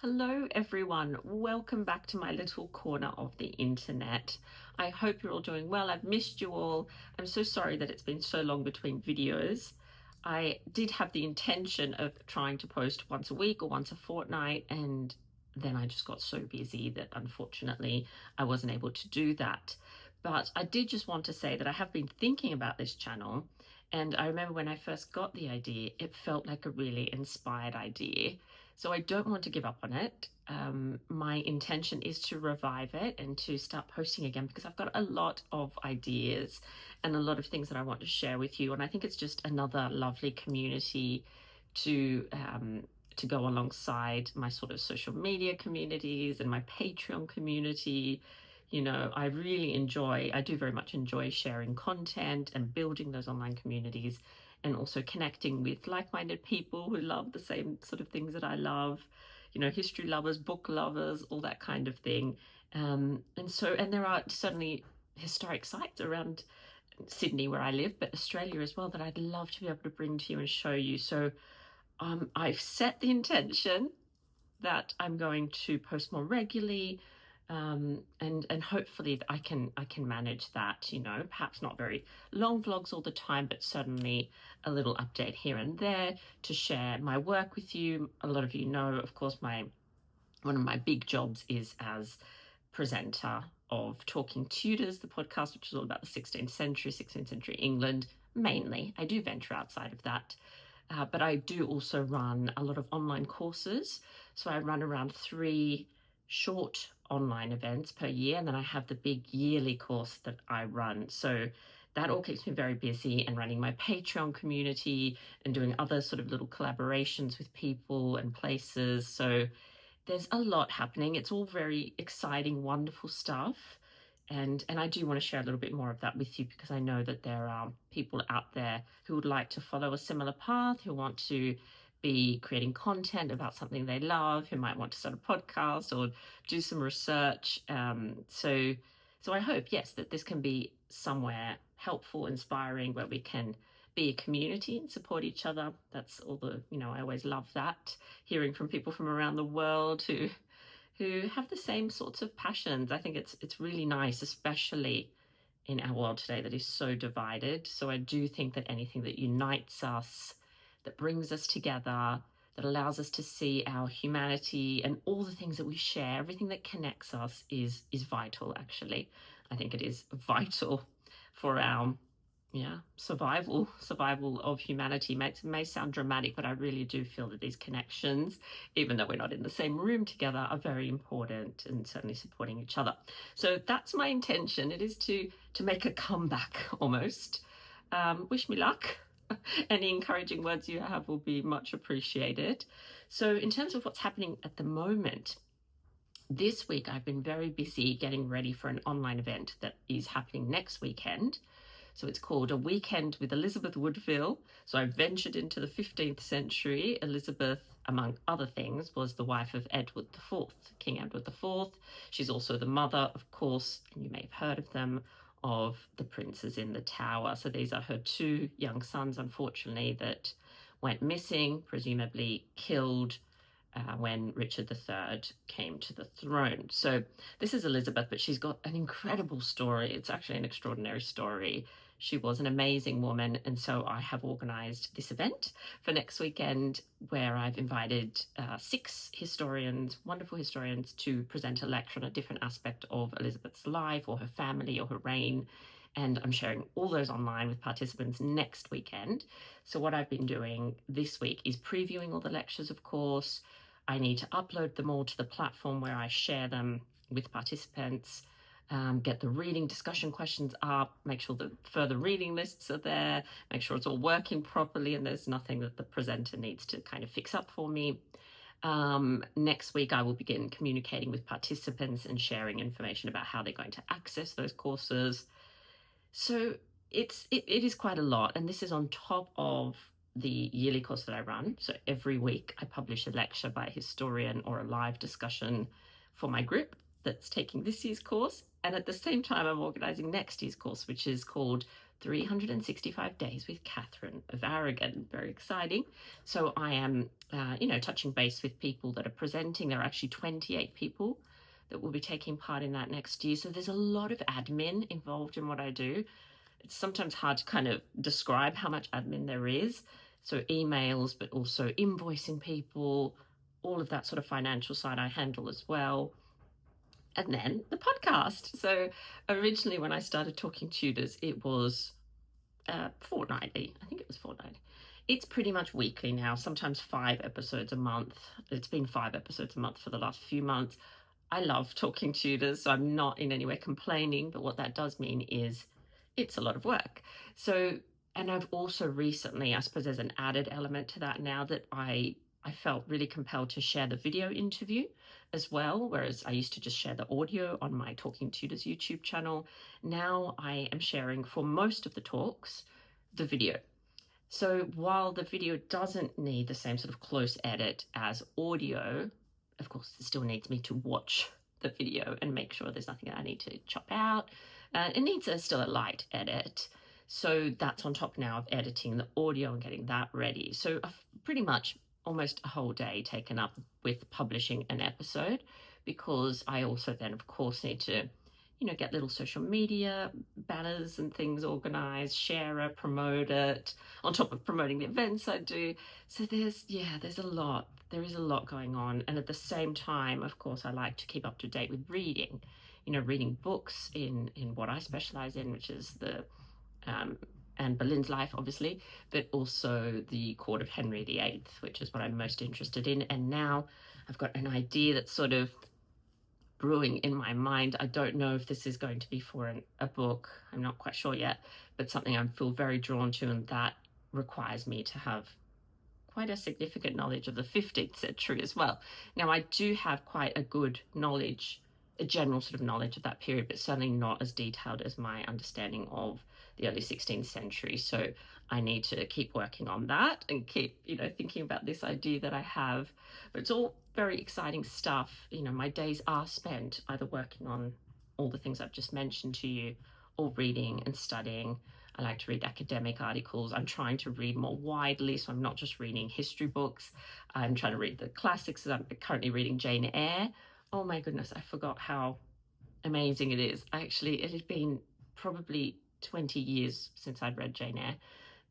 Hello everyone, welcome back to my little corner of the internet. I hope you're all doing well. I've missed you all. I'm so sorry that it's been so long between videos. I did have the intention of trying to post once a week or once a fortnight, and then I just got so busy that unfortunately I wasn't able to do that. But I did just want to say that I have been thinking about this channel, and I remember when I first got the idea, it felt like a really inspired idea. So I don't want to give up on it. My intention is to revive it and to start posting again because I've got a lot of ideas and a lot of things that I want to share with you. And I think it's just another lovely community to to go alongside my sort of social media communities and my Patreon community. You know, I do very much enjoy sharing content and building those online communities, and also connecting with like-minded people who love the same sort of things that I love, you know, history lovers, book lovers, all that kind of thing. And there are certainly historic sites around Sydney where I live, but Australia as well, that I'd love to be able to bring to you and show you. So I've set the intention that I'm going to post more regularly, and hopefully I can manage that. You know, perhaps not very long vlogs all the time, but certainly a little update here and there to share my work with you. A lot of you know, of course, one of my big jobs is as presenter of Talking Tudors, the podcast, which is all about the 16th century England mainly. I do venture outside of that. But I do also run a lot of online courses. So I run around 3 short online events per year, and then I have the big yearly course that I run. So that all keeps me very busy, and running my Patreon community and doing other sort of little collaborations with people and places. So there's a lot happening. It's all very exciting, wonderful stuff. And I do want to share a little bit more of that with you, because I know that there are people out there who would like to follow a similar path, who want to be creating content about something they love, who might want to start a podcast or do some research. So I hope, yes, that this can be somewhere helpful, inspiring, where we can be a community and support each other. That's all I always love that, hearing from people from around the world who have the same sorts of passions. I think it's really nice, especially in our world today that is so divided. So I do think that anything that unites us, that brings us together, that allows us to see our humanity and all the things that we share, everything that connects us is vital, actually. I think it is vital for our survival of humanity. May sound dramatic, but I really do feel that these connections, even though we're not in the same room together, are very important, and certainly supporting each other. So that's my intention. It is to make a comeback almost. Wish me luck. Any encouraging words you have will be much appreciated. So in terms of what's happening at the moment, this week I've been very busy getting ready for an online event that is happening next weekend. So it's called A Weekend with Elizabeth Woodville. So I ventured into the 15th century. Elizabeth, among other things, was the wife of Edward IV, King Edward IV. She's also the mother, of course, and you may have heard of them, of the princes in the Tower. So these are her 2 young sons, unfortunately, that went missing, presumably killed when Richard III came to the throne. So this is Elizabeth, but she's got an incredible story. It's actually an extraordinary story. She was an amazing woman, and so I have organised this event for next weekend, where I've invited 6 historians, wonderful historians, to present a lecture on a different aspect of Elizabeth's life or her family or her reign. And I'm sharing all those online with participants next weekend. So what I've been doing this week is previewing all the lectures, of course. I need to upload them all to the platform where I share them with participants, get the reading discussion questions up, make sure the further reading lists are there, make sure it's all working properly and there's nothing that the presenter needs to kind of fix up for me. Next week, I will begin communicating with participants and sharing information about how they're going to access those courses. So it is quite a lot, and this is on top of the yearly course that I run. So every week I publish a lecture by a historian or a live discussion for my group that's taking this year's course. And at the same time, I'm organising next year's course, which is called 365 Days with Catherine of Aragon. Very exciting. So I am, touching base with people that are presenting. There are actually 28 people that will be taking part in that next year. So there's a lot of admin involved in what I do. It's sometimes hard to kind of describe how much admin there is. So emails, but also invoicing people, all of that sort of financial side I handle as well. And then the podcast. So originally when I started Talking Tudors, it was fortnightly. I think it was fortnightly. It's pretty much weekly now, sometimes 5 episodes a month. It's been 5 episodes a month for the last few months. I love Talking Tudors, so I'm not in any way complaining, but what that does mean is it's a lot of work. So, and I've also recently, I suppose there's an added element to that now that I felt really compelled to share the video interview as well, whereas I used to just share the audio on my Talking Tudors YouTube channel. Now I am sharing for most of the talks the video. So while the video doesn't need the same sort of close edit as audio, of course, it still needs me to watch the video and make sure there's nothing that I need to chop out. It needs still a light edit. So that's on top now of editing the audio and getting that ready. So pretty much almost a whole day taken up with publishing an episode, because I also then, of course, need to, get little social media banners and things organized, share it, promote it, on top of promoting the events I do. So there's a lot. There is a lot going on. And at the same time, of course, I like to keep up to date with reading, reading books in what I specialize in, which is the Anne Boleyn's life, obviously, but also the court of Henry VIII, which is what I'm most interested in. And now I've got an idea that's sort of brewing in my mind. I don't know if this is going to be for a book. I'm not quite sure yet, but something I feel very drawn to, and that requires me to have quite a significant knowledge of the 15th century as well. Now, I do have quite a good knowledge, a general sort of knowledge of that period, but certainly not as detailed as my understanding of the early 16th century. So I need to keep working on that and keep, thinking about this idea that I have. But it's all very exciting stuff. My days are spent either working on all the things I've just mentioned to you, or reading and studying. I like to read academic articles. I'm trying to read more widely, so I'm not just reading history books. I'm trying to read the classics. I'm currently reading Jane Eyre. Oh my goodness, I forgot how amazing it is. Actually, it has been probably 20 years since I'd read Jane Eyre,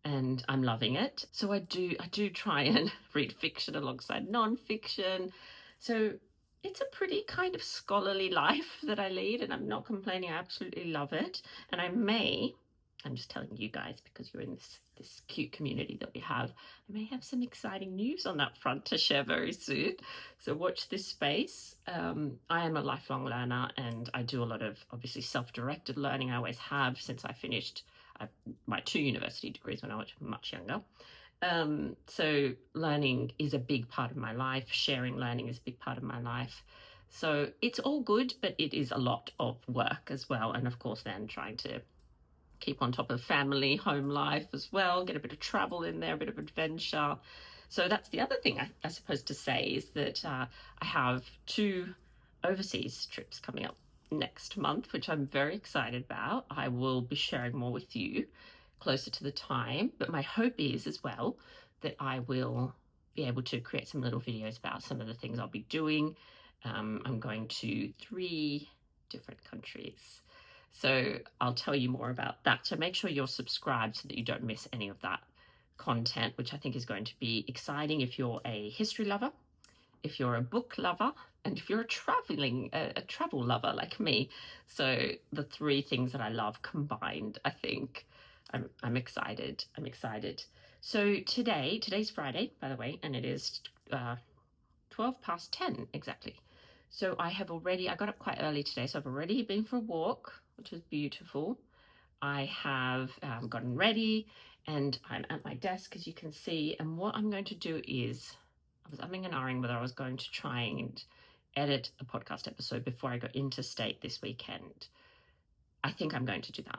and I'm loving it. So I do try and read fiction alongside non-fiction. So it's a pretty kind of scholarly life that I lead, and I'm not complaining. I absolutely love it. And I'm just telling you guys because you're in this cute community that we have, I may have some exciting news on that front to share very soon. So watch this space. I am a lifelong learner, and I do a lot of obviously self-directed learning. I always have since I finished my 2 university degrees when I was much younger. So learning is a big part of my life. Sharing learning is a big part of my life. So it's all good, but it is a lot of work as well. And of course, then trying to keep on top of family, home life as well, get a bit of travel in there, a bit of adventure. So that's the other thing I suppose to say is that I have 2 overseas trips coming up next month, which I'm very excited about. I will be sharing more with you closer to the time, but my hope is as well that I will be able to create some little videos about some of the things I'll be doing. I'm going to 3 different countries, so I'll tell you more about that. So make sure you're subscribed so that you don't miss any of that content, which I think is going to be exciting if you're a history lover, if you're a book lover, and if you're a travel lover like me. So the 3 things that I love combined, I think. I'm excited. So today's Friday, by the way, and it is 12 past 10 exactly. So I got up quite early today, so I've already been for a walk, which is beautiful. I have gotten ready, and I'm at my desk, as you can see. And what I'm going to do is, I was umming and ahhing whether I was going to try and edit a podcast episode before I go interstate this weekend. I think I'm going to do that.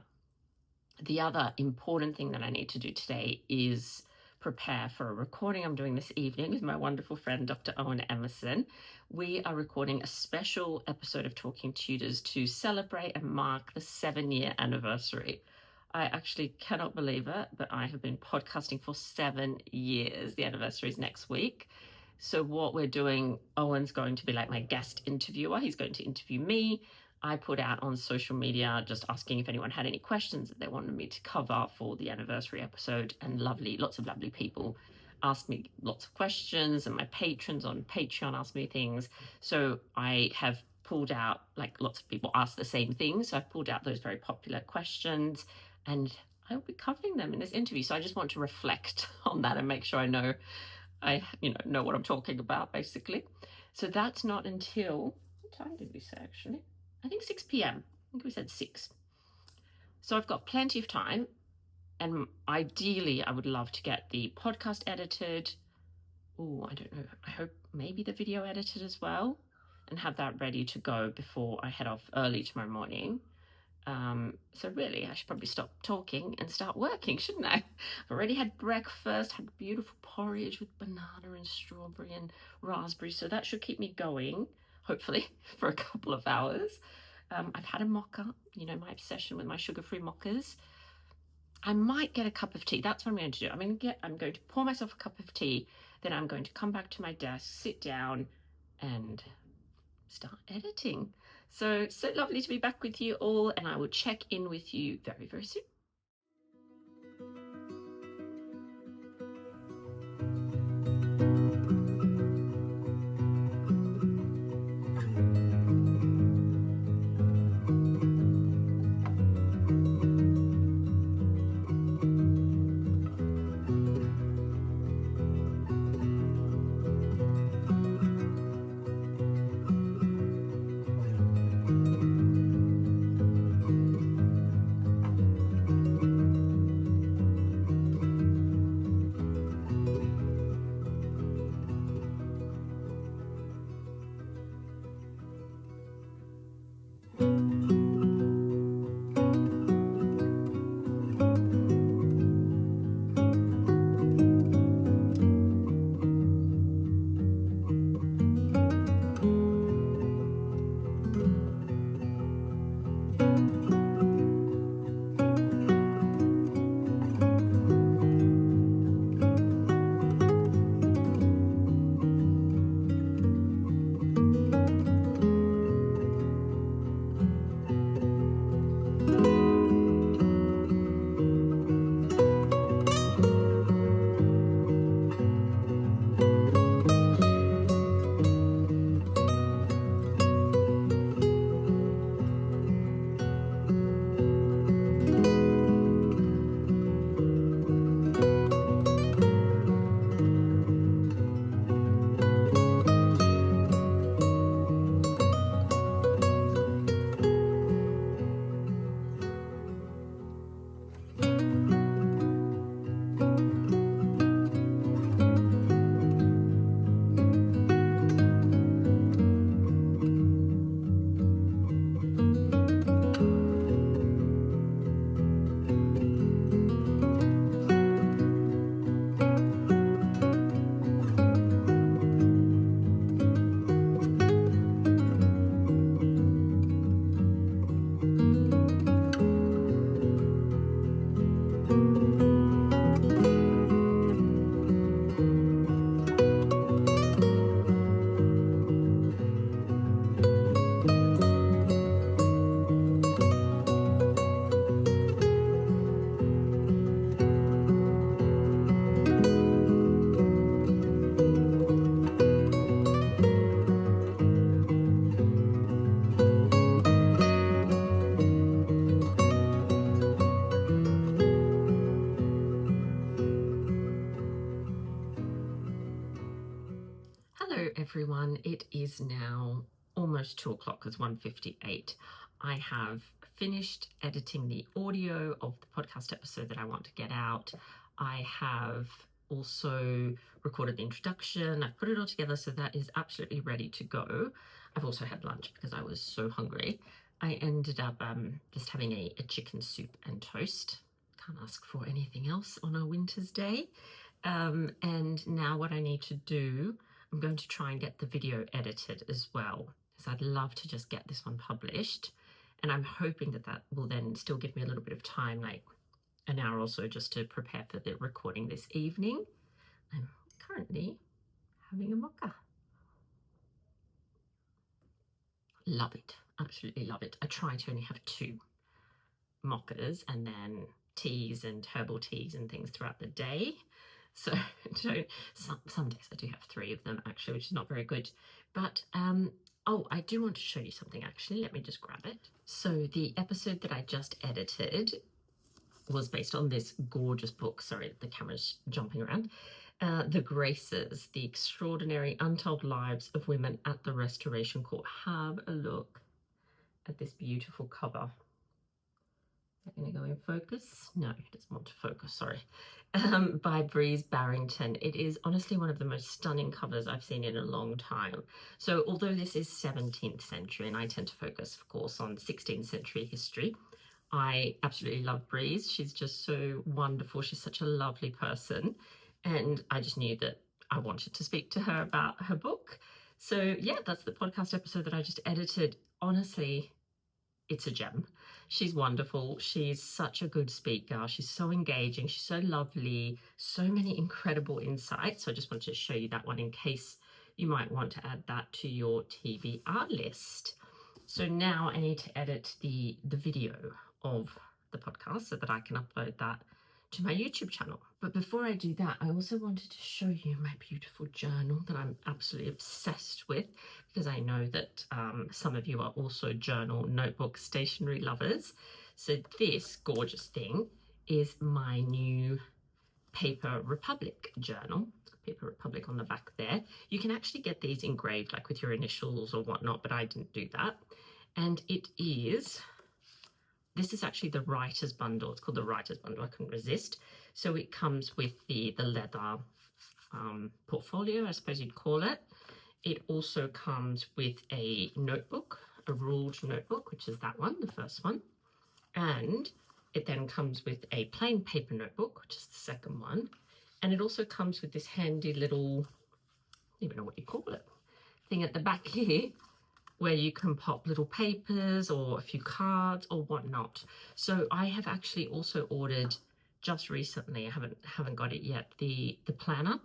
The other important thing that I need to do today is prepare for a recording I'm doing this evening with my wonderful friend, Dr. Owen Emerson. We are recording a special episode of Talking Tudors to celebrate and mark the 7-year anniversary. I actually cannot believe it, but I have been podcasting for 7 years. The anniversary is next week. So what we're doing, Owen's going to be like my guest interviewer. He's going to interview me. I put out on social media just asking if anyone had any questions that they wanted me to cover for the anniversary episode, and lots of lovely people asked me lots of questions, and my patrons on Patreon asked me things. So I have pulled out, like lots of people asked the same thing, so I've pulled out those very popular questions, and I'll be covering them in this interview. So I just want to reflect on that and make sure I know what I'm talking about, basically. So that's not until, what time did we say actually? I think 6 p.m. I think we said 6. So I've got plenty of time, and ideally I would love to get the podcast edited. Oh, I don't know. I hope maybe the video edited as well, and have that ready to go before I head off early tomorrow morning. So really, I should probably stop talking and start working, shouldn't I? I've already had breakfast, had beautiful porridge with banana and strawberry and raspberry, so that should keep me going, hopefully, for a couple of hours. I've had a mocha, my obsession with my sugar-free mochas. I might get a cup of tea. That's what I'm going to do. I'm going to pour myself a cup of tea, then I'm going to come back to my desk, sit down, and start editing. So lovely to be back with you all, and I will check in with you very, very soon. Hello everyone, it is now almost 2 o'clock, it's 1:58. I have finished editing the audio of the podcast episode that I want to get out. I have also recorded the introduction. I've put it all together, so that is absolutely ready to go. I've also had lunch because I was so hungry. I ended up just having a chicken soup and toast. Can't ask for anything else on a winter's day. And now what I need to do, I'm going to try and get the video edited as well, because I'd love to just get this one published. And I'm hoping that will then still give me a little bit of time, like an hour or so just to prepare for the recording this evening. I'm currently having a mocha. Love it, absolutely love it. I try to only have 2 mochas and then teas and herbal teas and things throughout the day. So some days I do have 3 of them actually, which is not very good. But oh, I do want to show you something actually. Let me just grab it. So the episode that I just edited was based on this gorgeous book. Sorry, the camera's jumping around. The Graces, The Extraordinary Untold Lives of Women at the Restoration Court. Have a look at this beautiful cover. Is that going to go in focus? No, it doesn't want to focus, sorry. By Breeze Barrington. It is honestly one of the most stunning covers I've seen in a long time. So although this is 17th century, and I tend to focus, of course, on 16th century history, I absolutely love Breeze. She's just so wonderful. She's such a lovely person. And I just knew that I wanted to speak to her about her book. So yeah, that's the podcast episode that I just edited. Honestly, it's a gem. She's wonderful. She's such a good speaker. She's so engaging. She's so lovely. So many incredible insights. So I just wanted to show you that one in case you might want to add that to your TBR list. So now I need to edit the video of the podcast so that I can upload that to my YouTube channel. But before I do that, I also wanted to show you my beautiful journal that I'm absolutely obsessed with, because I know that some of you are also journal, notebook, stationery lovers. So this gorgeous thing is my new Paper Republic journal. Paper Republic on the back there. You can actually get these engraved like with your initials or whatnot, but I didn't do that. And this is actually the writer's bundle. It's called the writer's bundle. I couldn't resist. So it comes with the leather portfolio, I suppose you'd call it. It also comes with a notebook, a ruled notebook, which is that one, the first one. And it then comes with a plain paper notebook, which is the second one. And it also comes with this handy little, I don't even know what you call it, thing at the back here, where you can pop little papers or a few cards or whatnot. So I have actually also ordered just recently, I haven't got it yet, the planner.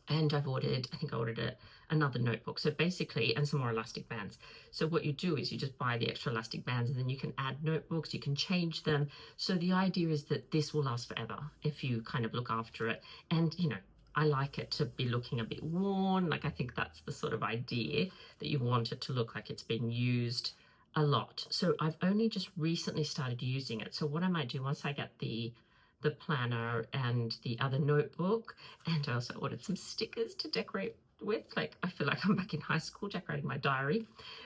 And I think I ordered another notebook. So basically, and some more elastic bands. So what you do is you just buy the extra elastic bands and then you can add notebooks, you can change them. So the idea is that this will last forever if you kind of look after it. And, you know, I like it to be looking a bit worn. Like I think that's the sort of idea, that you want it to look like it's been used a lot. So I've only just recently started using it. So what I might do once I get the planner and the other notebook, and I also ordered some stickers to decorate with. Like I feel like I'm back in high school decorating my diary.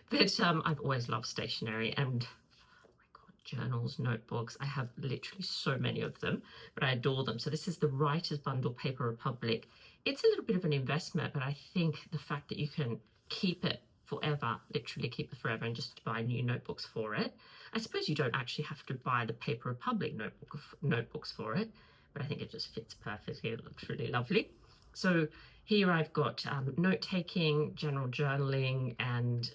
But I've always loved stationery and journals, notebooks. I have literally so many of them, but I adore them. So this is the Writer's Bundle Paper Republic. It's a little bit of an investment, but I think the fact that you can keep it forever, literally keep it forever, and just buy new notebooks for it. I suppose you don't actually have to buy the Paper Republic notebooks for it, but I think it just fits perfectly. It looks really lovely. So here I've got note-taking, general journaling, and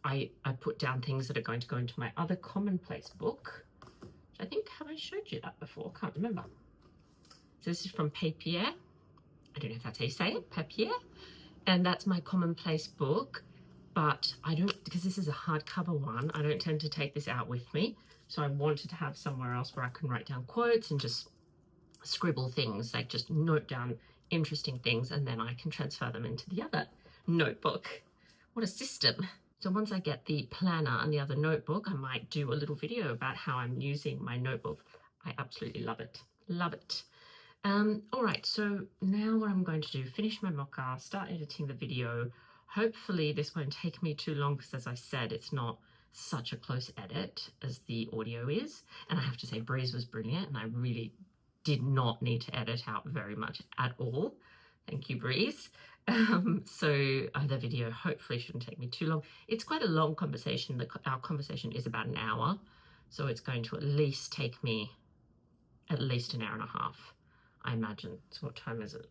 I put down things that are going to go into my other commonplace book. I think, have I showed you that before? I can't remember. So this is from Papier. I don't know if that's how you say it, Papier. And that's my commonplace book. But I don't, because this is a hardcover one, I don't tend to take this out with me. So I wanted to have somewhere else where I can write down quotes and just scribble things, like just note down interesting things, and then I can transfer them into the other notebook. What a system. So once I get the planner and the other notebook, I might do a little video about how I'm using my notebook. I absolutely love it. Love it. All right, so now what I'm going to do, finish my mocha, start editing the video. Hopefully this won't take me too long because, as I said, it's not such a close edit as the audio is. And I have to say, Breeze was brilliant, and I really did not need to edit out very much at all. Thank you, Breeze. So the video hopefully shouldn't take me too long. It's quite a long conversation. Our conversation is about an hour, so it's going to at least take me at least an hour and a half, I imagine. So what time is it?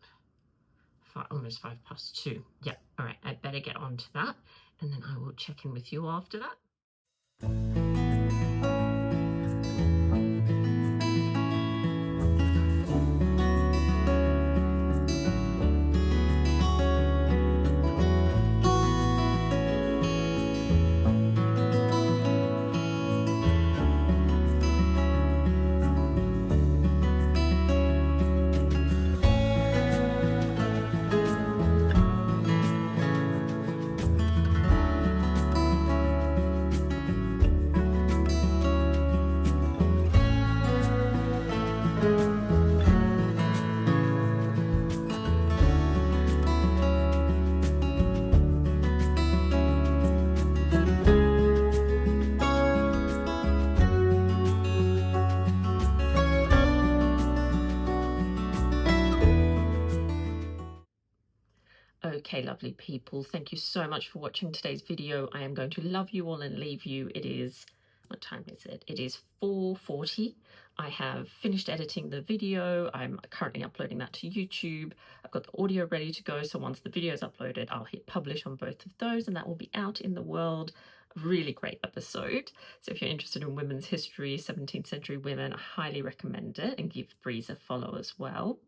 Almost 2:05. Yeah, all right, I'd better get on to that, and then I will check in with you after that. lovely people. Thank you so much for watching today's video. I am going to love you all and leave you. It is, what time is it? It is 4:40. I have finished editing the video. I'm currently uploading that to YouTube. I've got the audio ready to go. So once the video is uploaded, I'll hit publish on both of those and that will be out in the world. A really great episode. So if you're interested in women's history, 17th century women, I highly recommend it, and give Breeze a follow as well.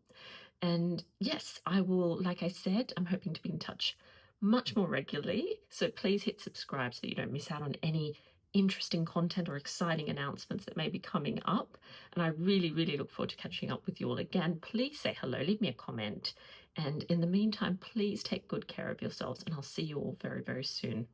And yes, I will, like I said, I'm hoping to be in touch much more regularly. So please hit subscribe so that you don't miss out on any interesting content or exciting announcements that may be coming up. And I really, really look forward to catching up with you all again. Please say hello, leave me a comment. And in the meantime, please take good care of yourselves, and I'll see you all very, very soon.